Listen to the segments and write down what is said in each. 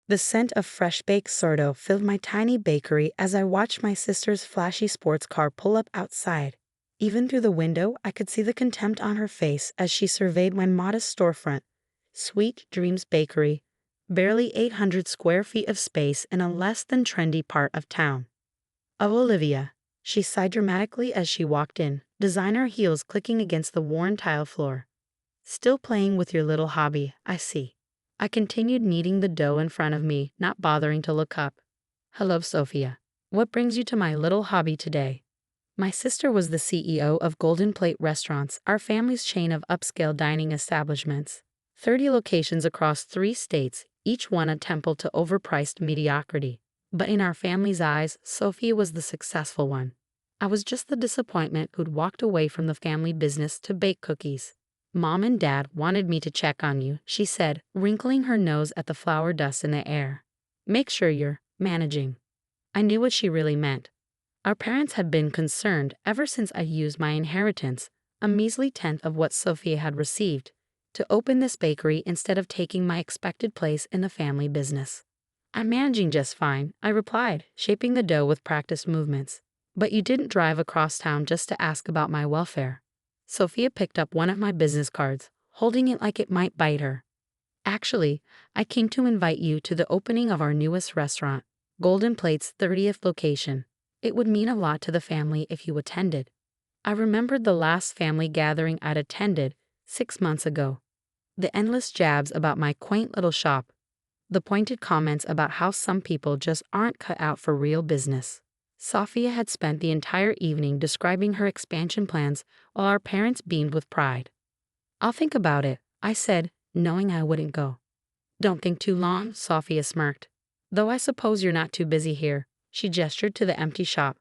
The scent of fresh-baked sourdough filled my tiny bakery as I watched my sister's flashy sports car pull up outside. Even through the window, I could see the contempt on her face as she surveyed my modest storefront. Sweet Dreams Bakery, barely 800 square feet of space in a less-than-trendy part of town. "Oh, Olivia," she sighed dramatically as she walked in, designer heels clicking against the worn tile floor. "Still playing with your little hobby, I see." I continued kneading the dough in front of me, not bothering to look up. "Hello, Sophia. What brings you to my little hobby today?" My sister was the CEO of Golden Plate Restaurants, our family's chain of upscale dining establishments. 30 locations across 3 states, each one a temple to overpriced mediocrity. But in our family's eyes, Sophia was the successful one. I was just the disappointment who'd walked away from the family business to bake cookies. "Mom and Dad wanted me to check on you," she said, wrinkling her nose at the flour dust in the air. "Make sure you're managing." I knew what she really meant. Our parents had been concerned ever since I used my inheritance, a measly tenth of what Sophia had received, to open this bakery instead of taking my expected place in the family business. "I'm managing just fine," I replied, shaping the dough with practiced movements. "But you didn't drive across town just to ask about my welfare." Sophia picked up one of my business cards, holding it like it might bite her. "Actually, I came to invite you to the opening of our newest restaurant, Golden Plate's 30th location. It would mean a lot to the family if you attended." I remembered the last family gathering I'd attended 6 months ago. The endless jabs about my quaint little shop, the pointed comments about how some people just aren't cut out for real business. Sophia had spent the entire evening describing her expansion plans while our parents beamed with pride. "I'll think about it," I said, knowing I wouldn't go. "Don't think too long," Sophia smirked. "Though I suppose you're not too busy here." She gestured to the empty shop.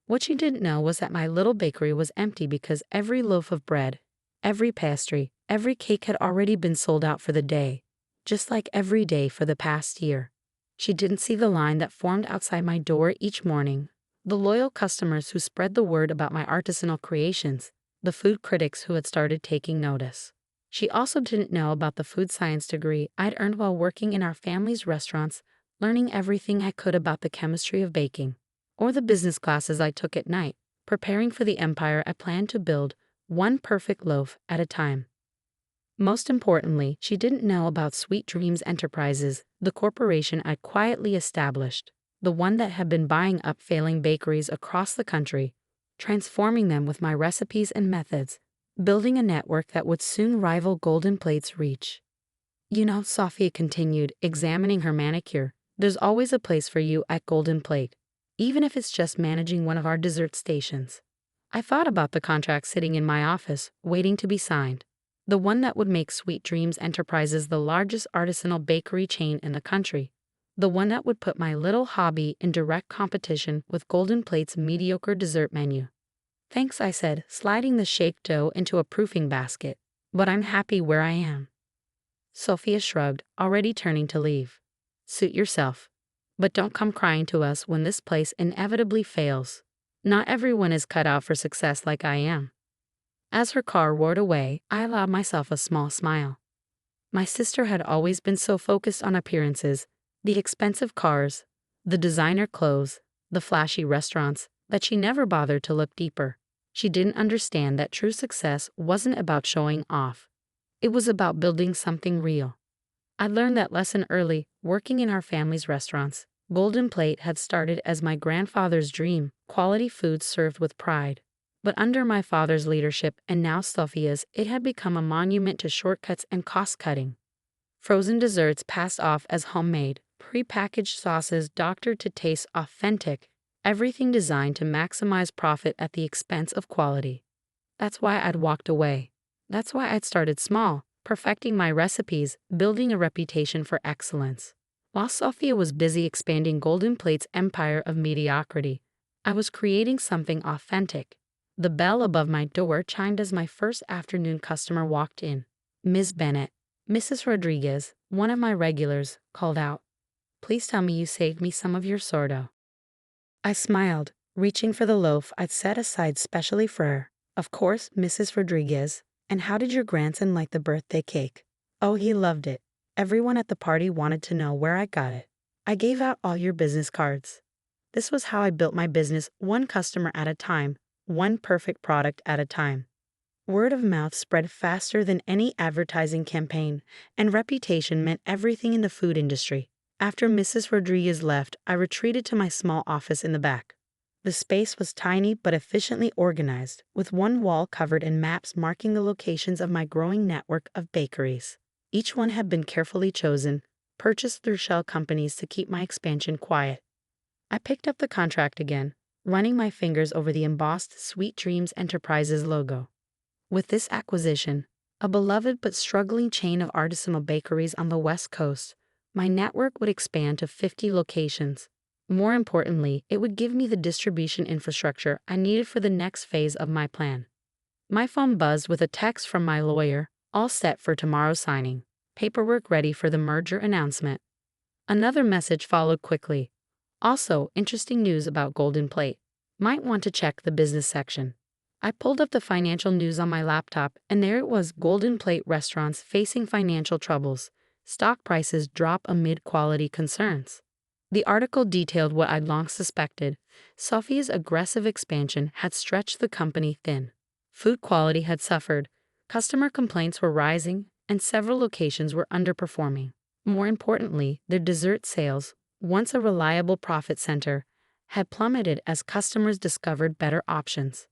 What she didn't know was that my little bakery was empty because every loaf of bread, every pastry, every cake had already been sold out for the day, just like every day for the past year. She didn't see the line that formed outside my door each morning, the loyal customers who spread the word about my artisanal creations, the food critics who had started taking notice. She also didn't know about the food science degree I'd earned while working in our family's restaurants, learning everything I could about the chemistry of baking, or the business classes I took at night, preparing for the empire I planned to build, one perfect loaf at a time. Most importantly, she didn't know about Sweet Dreams Enterprises, the corporation I'd quietly established, the one that had been buying up failing bakeries across the country, transforming them with my recipes and methods, building a network that would soon rival Golden Plate's reach. "You know," Sophia continued, examining her manicure, "there's always a place for you at Golden Plate, even if it's just managing one of our dessert stations." I thought about the contract sitting in my office, waiting to be signed. The one that would make Sweet Dreams Enterprises the largest artisanal bakery chain in the country. The one that would put my little hobby in direct competition with Golden Plate's mediocre dessert menu. "Thanks," I said, sliding the shaped dough into a proofing basket. "But I'm happy where I am." Sophia shrugged, already turning to leave. "Suit yourself. But don't come crying to us when this place inevitably fails. Not everyone is cut out for success like I am." As her car roared away, I allowed myself a small smile. My sister had always been so focused on appearances, the expensive cars, the designer clothes, the flashy restaurants, that she never bothered to look deeper. She didn't understand that true success wasn't about showing off. It was about building something real. I learned that lesson early, working in our family's restaurants. Golden Plate had started as my grandfather's dream, quality food served with pride. But under my father's leadership and now Sophia's, it had become a monument to shortcuts and cost-cutting. Frozen desserts passed off as homemade, pre-packaged sauces doctored to taste authentic, everything designed to maximize profit at the expense of quality. That's why I'd walked away. That's why I'd started small, perfecting my recipes, building a reputation for excellence. While Sophia was busy expanding Golden Plate's empire of mediocrity, I was creating something authentic. The bell above my door chimed as my first afternoon customer walked in. "Ms. Bennett." Mrs. Rodriguez, one of my regulars, called out. "Please tell me you saved me some of your sourdough." I smiled, reaching for the loaf I'd set aside specially for her. "Of course, Mrs. Rodriguez. And how did your grandson like the birthday cake?" "Oh, he loved it. Everyone at the party wanted to know where I got it. I gave out all your business cards. This was how I built my business, one customer at a time, one perfect product at a time. Word of mouth spread faster than any advertising campaign, and reputation meant everything in the food industry. After Mrs. Rodriguez left, I retreated to my small office in the back. The space was tiny but efficiently organized, with one wall covered in maps marking the locations of my growing network of bakeries. Each one had been carefully chosen, purchased through shell companies to keep my expansion quiet. I picked up the contract again, running my fingers over the embossed Sweet Dreams Enterprises logo. With this acquisition, a beloved but struggling chain of artisanal bakeries on the West Coast, my network would expand to 50 locations. More importantly, it would give me the distribution infrastructure I needed for the next phase of my plan. My phone buzzed with a text from my lawyer, all set for tomorrow's signing, paperwork ready for the merger announcement. Another message followed quickly. Also, interesting news about Golden Plate. Might want to check the business section. I pulled up the financial news on my laptop, and there it was: Golden Plate restaurants facing financial troubles. Stock prices drop amid quality concerns. The article detailed what I'd long suspected. Sophia's aggressive expansion had stretched the company thin. Food quality had suffered, customer complaints were rising, and several locations were underperforming. More importantly, their dessert sales, once a reliable profit center, had plummeted as customers discovered better options.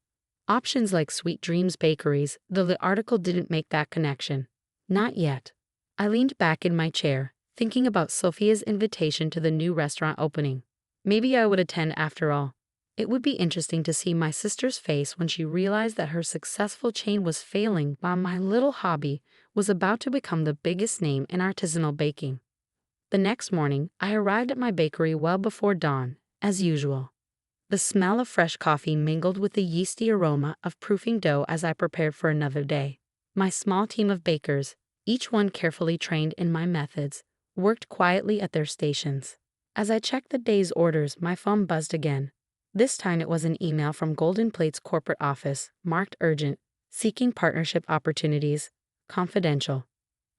Options like Sweet Dreams bakeries, though the article didn't make that connection. Not yet. I leaned back in my chair, thinking about Sophia's invitation to the new restaurant opening. Maybe I would attend after all. It would be interesting to see my sister's face when she realized that her successful chain was failing while my little hobby was about to become the biggest name in artisanal baking. The next morning, I arrived at my bakery well before dawn, as usual. The smell of fresh coffee mingled with the yeasty aroma of proofing dough as I prepared for another day. My small team of bakers, each one carefully trained in my methods, worked quietly at their stations. As I checked the day's orders, my phone buzzed again. This time it was an email from Golden Plate's corporate office, marked urgent, seeking partnership opportunities, confidential.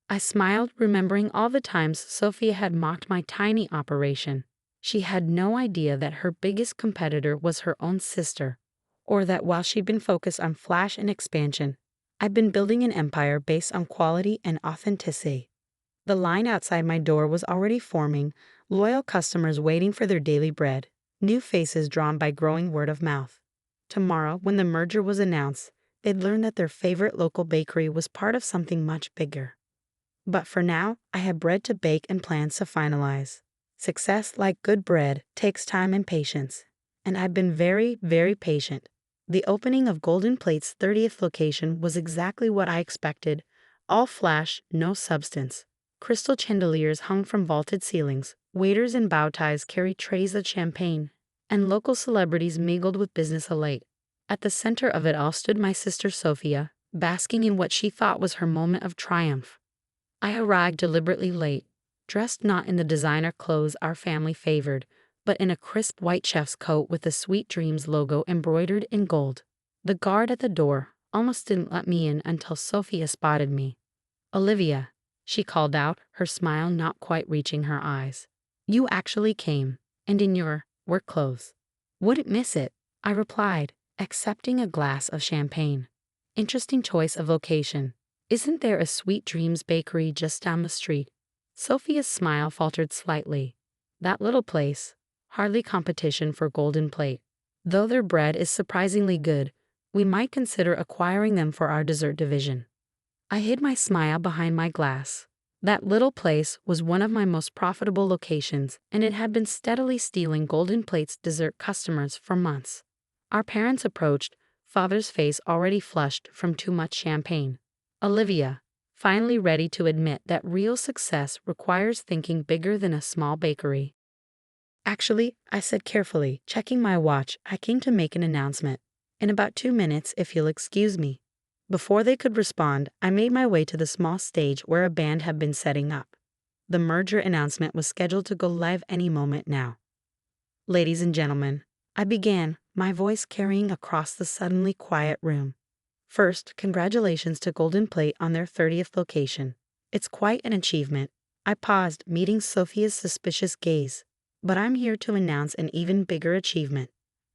I smiled, remembering all the times Sophia had mocked my tiny operation. She had no idea that her biggest competitor was her own sister, or that while she'd been focused on flash and expansion, I'd been building an empire based on quality and authenticity. The line outside my door was already forming, loyal customers waiting for their daily bread, new faces drawn by growing word of mouth. Tomorrow, when the merger was announced, they'd learn that their favorite local bakery was part of something much bigger. But for now, I had bread to bake and plans to finalize. Success, like good bread, takes time and patience. And I've been very, very patient. The opening of Golden Plate's 30th location was exactly what I expected. All flash, no substance. Crystal chandeliers hung from vaulted ceilings, waiters in bow ties carried trays of champagne, and local celebrities mingled with business elite. At the center of it all stood my sister Sophia, basking in what she thought was her moment of triumph. I arrived deliberately late, dressed not in the designer clothes our family favored, but in a crisp white chef's coat with the Sweet Dreams logo embroidered in gold. The guard at the door almost didn't let me in until Sophia spotted me. "Olivia," she called out, her smile not quite reaching her eyes. "You actually came, and in your work clothes." "Wouldn't miss it," I replied, accepting a glass of champagne. "Interesting choice of location. Isn't there a Sweet Dreams bakery just down the street?" Sophia's smile faltered slightly. "That little place, hardly competition for Golden Plate. Though their bread is surprisingly good, we might consider acquiring them for our dessert division." I hid my smile behind my glass. That little place was one of my most profitable locations, and it had been steadily stealing Golden Plate's dessert customers for months. Our parents approached, father's face already flushed from too much champagne. Olivia, finally ready to admit that real success requires thinking bigger than a small bakery. "Actually," I said carefully, checking my watch, "I came to make an announcement. In about 2 minutes, if you'll excuse me." Before they could respond, I made my way to the small stage where a band had been setting up. The merger announcement was scheduled to go live any moment now. "Ladies and gentlemen," I began, my voice carrying across the suddenly quiet room. "First, congratulations to Golden Plate on their 30th location. It's quite an achievement, I paused, meeting Sophia's suspicious gaze. But I'm here to announce an even bigger achievement.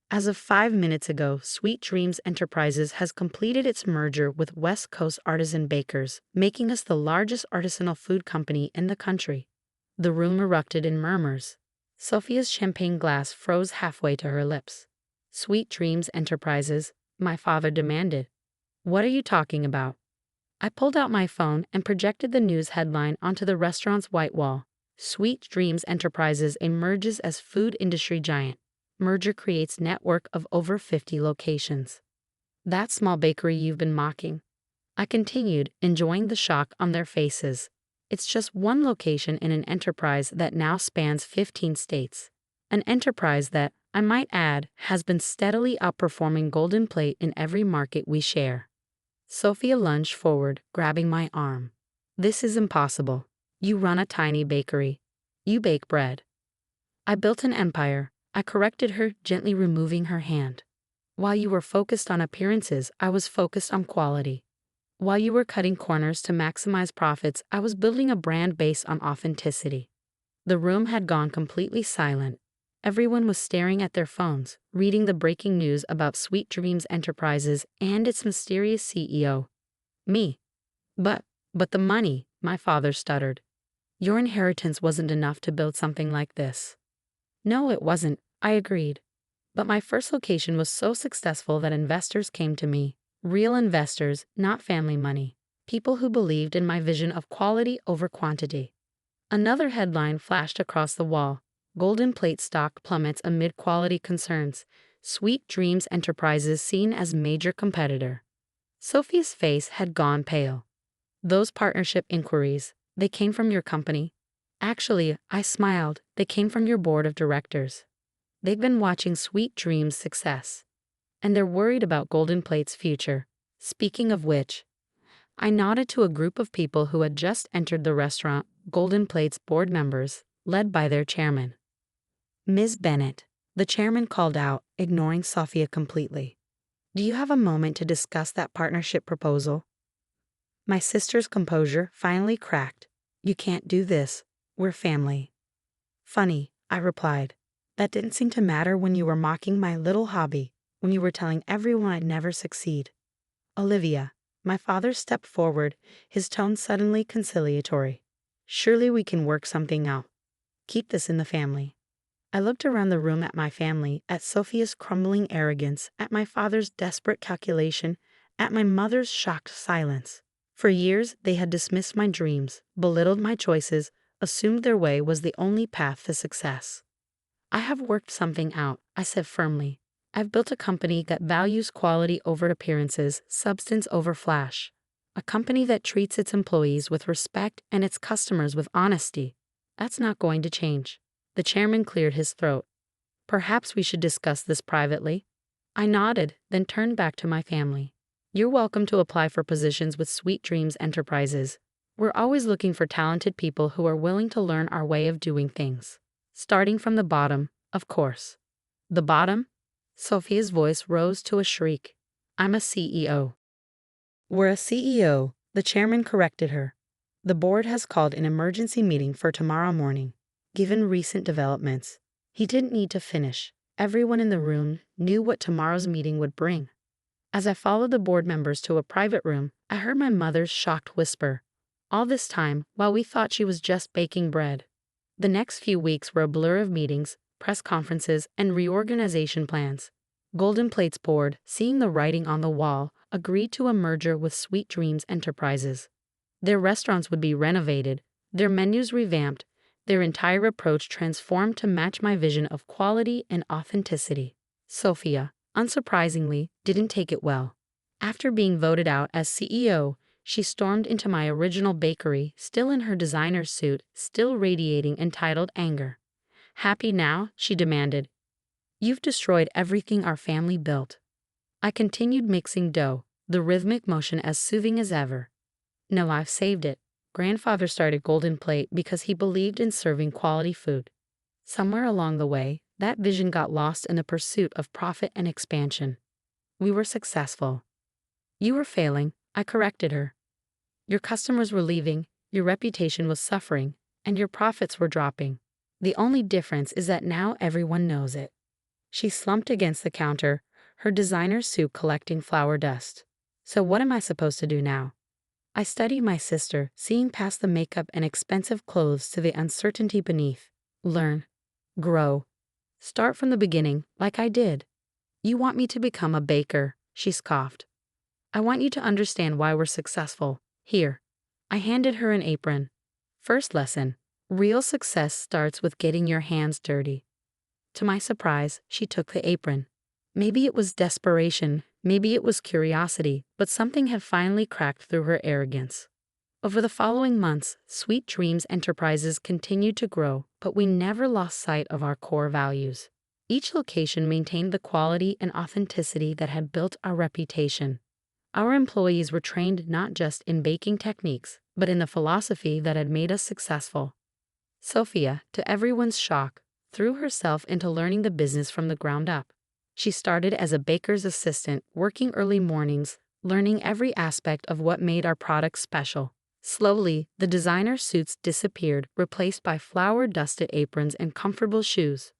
As of 5 minutes ago, Sweet Dreams Enterprises has completed its merger with West Coast Artisan Bakers, making us the largest artisanal food company in the country. The room erupted in murmurs. Sophia's champagne glass froze halfway to her lips. Sweet Dreams Enterprises, my father demanded. What are you talking about? I pulled out my phone and projected the news headline onto the restaurant's white wall. Sweet Dreams Enterprises emerges as food industry giant. Merger creates network of over 50 locations. That small bakery you've been mocking. I continued, enjoying the shock on their faces. It's just one location in an enterprise that now spans 15 states. An enterprise that, I might add, has been steadily outperforming Golden Plate in every market we share. Sophia lunged forward, grabbing my arm. This is impossible. You run a tiny bakery. You bake bread. I built an empire. I corrected her, gently removing her hand. While you were focused on appearances, I was focused on quality. While you were cutting corners to maximize profits, I was building a brand based on authenticity. The room had gone completely silent. Everyone was staring at their phones, reading the breaking news about Sweet Dreams Enterprises and its mysterious CEO. Me. But the money, my father stuttered. Your inheritance wasn't enough to build something like this. No, it wasn't, I agreed. But my first location was so successful that investors came to me. Real investors, not family money. People who believed in my vision of quality over quantity. Another headline flashed across the wall. Golden Plate stock plummets amid quality concerns. Sweet Dreams Enterprises seen as major competitor. Sophia's face had gone pale. Those partnership inquiries, they came from your company? Actually, I smiled, they came from your board of directors. They've been watching Sweet Dreams' success. And they're worried about Golden Plate's future. Speaking of which, I nodded to a group of people who had just entered the restaurant, Golden Plate's board members, led by their chairman. Ms. Bennett, the chairman called out, ignoring Sophia completely. Do you have a moment to discuss that partnership proposal? My sister's composure finally cracked. You can't do this. We're family. Funny, I replied. That didn't seem to matter when you were mocking my little hobby, when you were telling everyone I'd never succeed. Olivia, my father stepped forward, his tone suddenly conciliatory. Surely we can work something out. Keep this in the family. I looked around the room at my family, at Sophia's crumbling arrogance, at my father's desperate calculation, at my mother's shocked silence. For years, they had dismissed my dreams, belittled my choices, assumed their way was the only path to success. I have worked something out, I said firmly. I've built a company that values quality over appearances, substance over flash. A company that treats its employees with respect and its customers with honesty. That's not going to change. The chairman cleared his throat. Perhaps we should discuss this privately. I nodded, then turned back to my family. You're welcome to apply for positions with Sweet Dreams Enterprises. We're always looking for talented people who are willing to learn our way of doing things. Starting from the bottom, of course. The bottom? Sophia's voice rose to a shriek. I'm a CEO. We're a CEO, the chairman corrected her. The board has called an emergency meeting for tomorrow morning. Given recent developments, he didn't need to finish. Everyone in the room knew what tomorrow's meeting would bring. As I followed the board members to a private room, I heard my mother's shocked whisper. All this time, while we thought she was just baking bread. The next few weeks were a blur of meetings, press conferences, and reorganization plans. Golden Plate's board, seeing the writing on the wall, agreed to a merger with Sweet Dreams Enterprises. Their restaurants would be renovated, their menus revamped, their entire approach transformed to match my vision of quality and authenticity. Sophia, unsurprisingly, didn't take it well. After being voted out as CEO, she stormed into my original bakery, still in her designer suit, still radiating entitled anger. Happy now? She demanded. You've destroyed everything our family built. I continued mixing dough, the rhythmic motion as soothing as ever. No, I've saved it. Grandfather started Golden Plate because he believed in serving quality food. Somewhere along the way, that vision got lost in the pursuit of profit and expansion. We were successful. You were failing, I corrected her. Your customers were leaving, your reputation was suffering, And your profits were dropping. The only difference is that now everyone knows it." She slumped against the counter, her designer suit collecting flour dust. "So what am I supposed to do now?" I studied my sister, seeing past the makeup and expensive clothes to the uncertainty beneath. "Learn. Grow. Start from the beginning, like I did." "You want me to become a baker," she scoffed. "I want you to understand why we're successful. Here." I handed her an apron. "First lesson. Real success starts with getting your hands dirty." To my surprise, she took the apron. Maybe it was desperation, maybe it was curiosity, but something had finally cracked through her arrogance. Over the following months, Sweet Dreams Enterprises continued to grow, but we never lost sight of our core values. Each location maintained the quality and authenticity that had built our reputation. Our employees were trained not just in baking techniques, but in the philosophy that had made us successful. Sophia, to everyone's shock, threw herself into learning the business from the ground up. She started as a baker's assistant, working early mornings, learning every aspect of what made our products special. Slowly, the designer suits disappeared, replaced by flour-dusted aprons and comfortable shoes.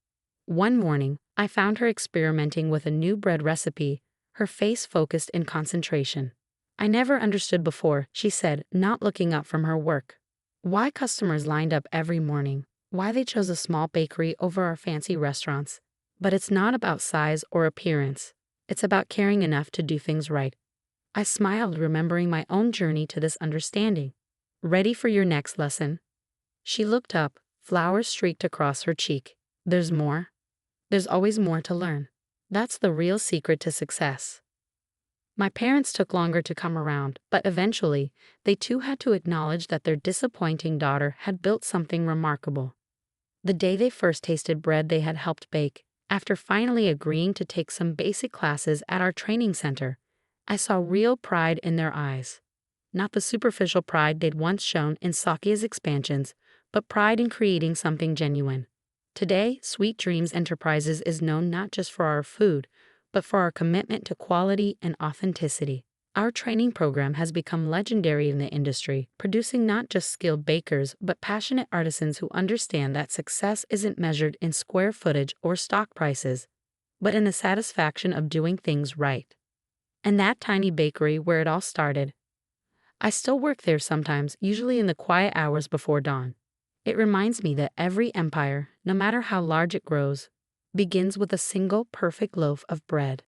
One morning, I found her experimenting with a new bread recipe, her face focused in concentration. "I never understood before," she said, not looking up from her work. "Why customers lined up every morning, why they chose a small bakery over our fancy restaurants. But it's not about size or appearance. It's about caring enough to do things right." I smiled, remembering my own journey to this understanding. "Ready for your next lesson?" She looked up, flowers streaked across her cheek. "There's more?" "There's always more to learn. That's the real secret to success." My parents took longer to come around, but eventually, they too had to acknowledge that their disappointing daughter had built something remarkable. The day they first tasted bread they had helped bake, after finally agreeing to take some basic classes at our training center, I saw real pride in their eyes. Not the superficial pride they'd once shown in Sophia's expansions, but pride in creating something genuine. Today, Sweet Dreams Enterprises is known not just for our food, but for our commitment to quality and authenticity. Our training program has become legendary in the industry, producing not just skilled bakers, but passionate artisans who understand that success isn't measured in square footage or stock prices, but in the satisfaction of doing things right. And that tiny bakery where it all started, I still work there sometimes, usually in the quiet hours before dawn. It reminds me that every empire, no matter how large it grows, begins with a single perfect loaf of bread.